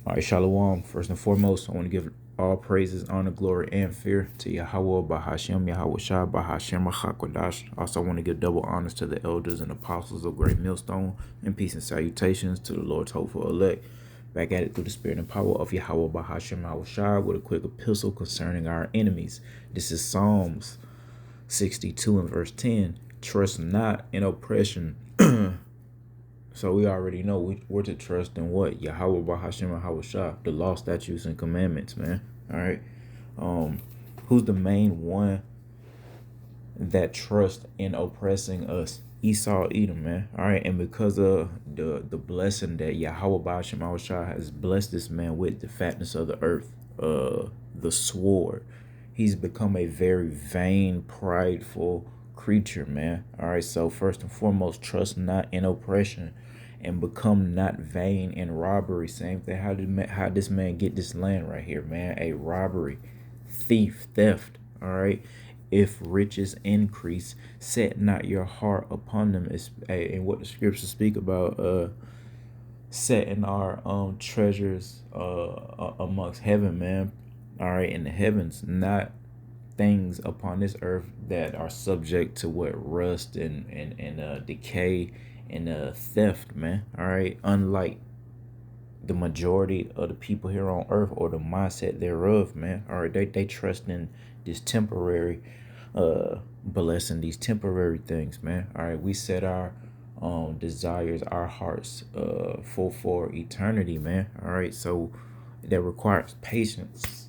All right, Shalom. First and foremost, I want to give all praises, honor, glory, and fear to Yahweh, Bahashem, Yahweh Shah, Bahashem, Hakwadash. Also, I want to give double honors to the elders and apostles of Great Millstone, and peace and salutations to the Lord's hopeful elect. Back at it through the spirit and power of Yahweh, Bahashem, Yahweh Shah, with a quick epistle concerning our enemies. This is Psalms 62 and verse 10. Trust not in oppression. So we already know we're to trust in what? Yahweh Bahashem Yahweh Shah, the law, statutes, and commandments, man. All right. Um, who's the main one that trusts in oppressing us? Esau Edom, man. All right. And because of the blessing that Yahweh Bahashem Yahweh Shah has blessed this man with, the fatness of the earth, the sword, he's become a very vain, prideful creature, man. All right. So first and foremost, trust not in oppression and become not vain in robbery. Same thing. How this man get this land right here, man? A robbery, theft. All right. If riches increase, set not your heart upon them. Is and what the scriptures speak about. Setting our treasures amongst heaven, man. All right, in the heavens, not things upon this earth that are subject to what rust and decay and theft, man. All right, unlike the majority of the people here on earth or the mindset thereof, man. All right, they trust in this temporary blessing, these temporary things, man. All right, we set our desires, our hearts for eternity, man. All right, so that requires patience.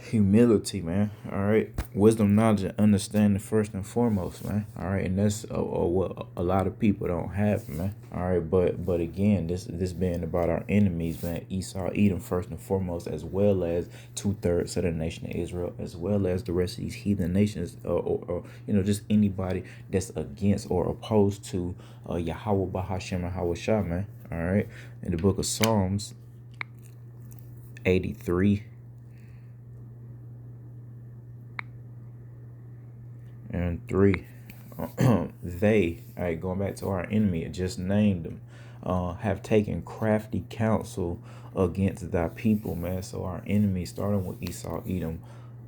Humility, man. All right, wisdom, knowledge, and understanding first and foremost, man. All right, and that's what a lot of people don't have, man. All right, but again, this being about our enemies, man. Esau, Edom, first and foremost, as well as 2/3 of the nation of Israel, as well as the rest of these heathen nations, or just anybody that's against or opposed to Yahweh Bahashem and Yahweh Shah, man. All right, in the book of Psalms 83 and 3. They, all right, going back to our enemy, I just named them, have taken crafty counsel against thy people, man. So our enemy, starting with Esau, Edom,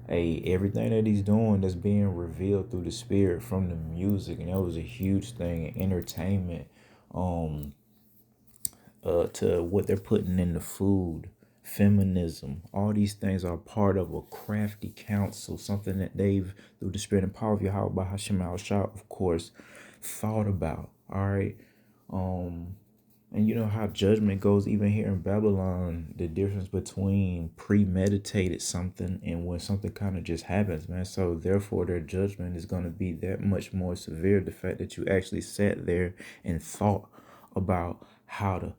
everything that he's doing that's being revealed through the spirit from the music, and that was a huge thing, entertainment, um, to what they're putting in the food, feminism. All these things are part of a crafty counsel, something that they've, through the spirit and power of Yahweh by Hashem al Shah, of course, thought about. All right. And you know how judgment goes even here in Babylon, the difference between premeditated something and when something kind of just happens, man. So therefore their judgment is going to be that much more severe. The fact that you actually sat there and thought about how to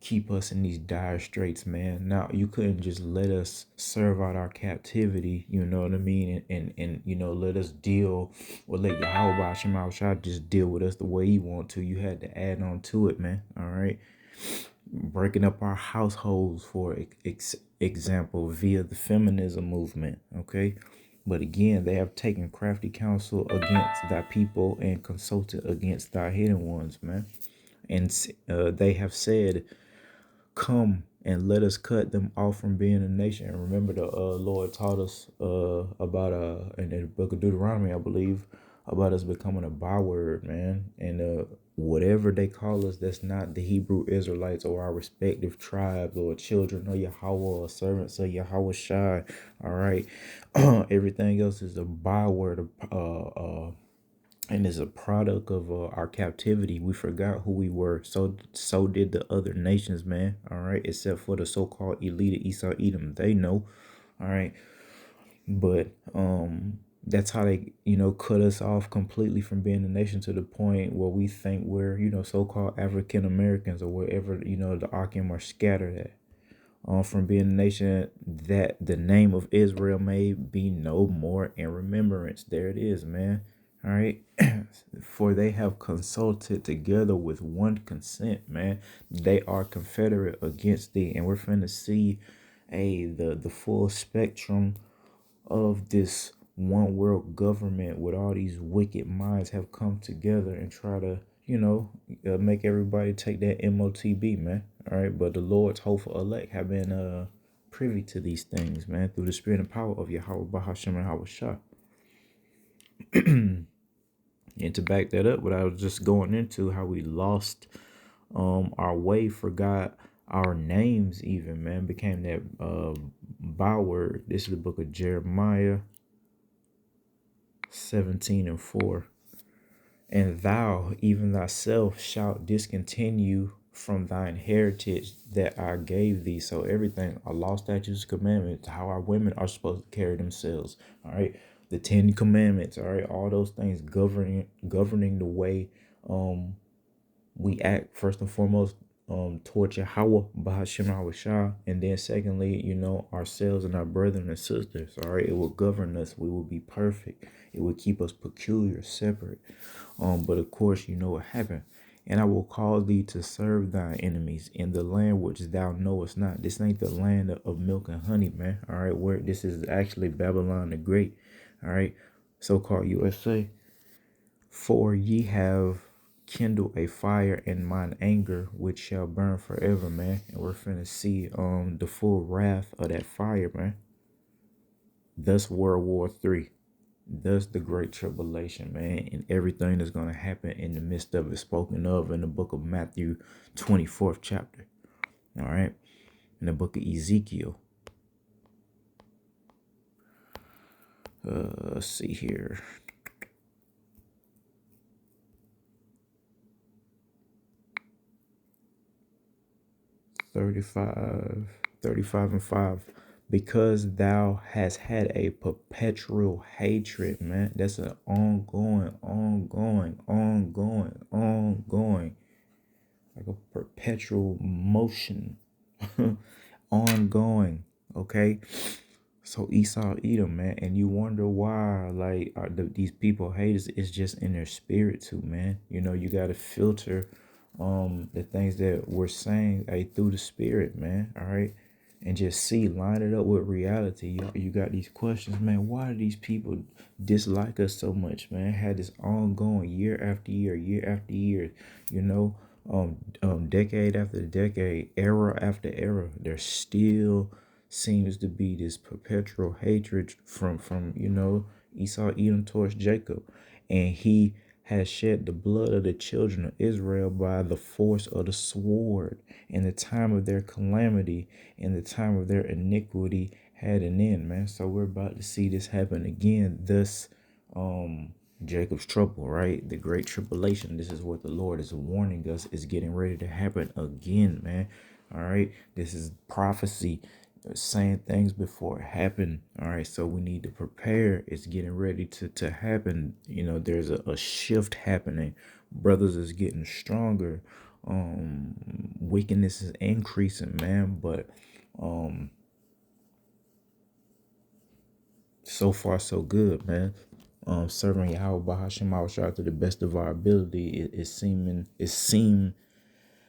keep us in these dire straits, man. Now you couldn't just let us serve out our captivity, you know what I mean, and let us deal, or let Yahweh Shema Shah just deal with us the way he want to. You had to add on to it, man. All right, breaking up our households, for example, via the feminism movement. Okay. But again, they have taken crafty counsel against thy people and consulted against thy hidden ones, man. And they have said, come and let us cut them off from being a nation. And remember, the Lord taught us about in the book of Deuteronomy, I believe, about us becoming a byword, man. And whatever they call us, that's not the Hebrew Israelites or our respective tribes or children of Yahweh or servants of Yahweh Shai. All right, everything else is a byword, and is a product of our captivity. We forgot who we were. So did the other nations, man. All right, except for the so-called elite of Esau Edom. They know. All right, but that's how they cut us off completely from being a nation, to the point where we think we're so-called African Americans, or wherever the Akim are scattered at. From being a nation, that the name of Israel may be no more in remembrance. There it is, man. All right. For they have consulted together with one consent, man. They are confederate against thee. And we're finna see the full spectrum of this one world government with all these wicked minds have come together and try to, make everybody take that MOTB, man. All right. But the Lord's hopeful elect have been privy to these things, man, through the spirit and power of Yahweh Bahasham and Hawashah. And to back that up, what I was just going into, how we lost our way, forgot our names even, man, became that byword. This is the book of Jeremiah 17:4. And thou, even thyself, shalt discontinue from thine heritage that I gave thee. So everything, our law, statutes, commandments, how our women are supposed to carry themselves. All right. The 10 commandments, all right, all those things governing the way we act, first and foremost, towards Yahweh Bahashim Hawashah, and then secondly, ourselves and our brethren and sisters. All right, it will govern us. We will be perfect. It will keep us peculiar, separate. But of course, you know what happened. And I will cause thee to serve thine enemies in the land which thou knowest not. This ain't the land of milk and honey, man. All right, where this is actually Babylon the Great. All right, so-called USA. For ye have kindled a fire in mine anger, which shall burn forever, man. And we're finna see the full wrath of that fire, man. Thus World War III. Thus the great tribulation, man, and everything that's going to happen in the midst of it, spoken of in the book of Matthew 24th chapter. All right. In the book of Ezekiel. Let's see here. 35 and 5. Because thou hast had a perpetual hatred, man. That's an ongoing, like a perpetual motion, ongoing. Okay. So Esau, Edom, man, and you wonder why, like, these people hate us. It's just in their spirit too, man. You got to filter the things that we're saying through the spirit, man. All right, and just line it up with reality. You got these questions, man. Why do these people dislike us so much, man? Had this ongoing year after year, decade after decade, era after era. There still seems to be this perpetual hatred from Esau, Edom towards Jacob, and he has shed the blood of the children of Israel by the force of the sword. In the time of their calamity, in the time of their iniquity, had an end, man. So we're about to see this happen again. Thus, Jacob's trouble, right? The great tribulation. This is what the Lord is warning us is getting ready to happen again, man. All right. This is prophecy saying things before it happened. All right, so we need to prepare. It's getting ready to happen. There's a shift happening. Brothers is getting stronger. Wickedness is increasing, man. But so far so good, man. Serving Yahweh Bahashim Awashah to the best of our ability.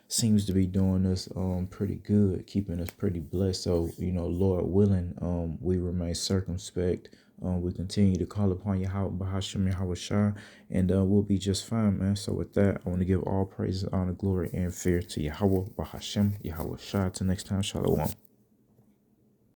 Seems to be doing us pretty good, keeping us pretty blessed. So, Lord willing, we remain circumspect. We continue to call upon Yahweh Bahasham Yahweh, and we'll be just fine, man. So with that, I want to give all praises, honor, glory, and fear to Yahweh Bahasham Yahweh. Till next time, Shalom.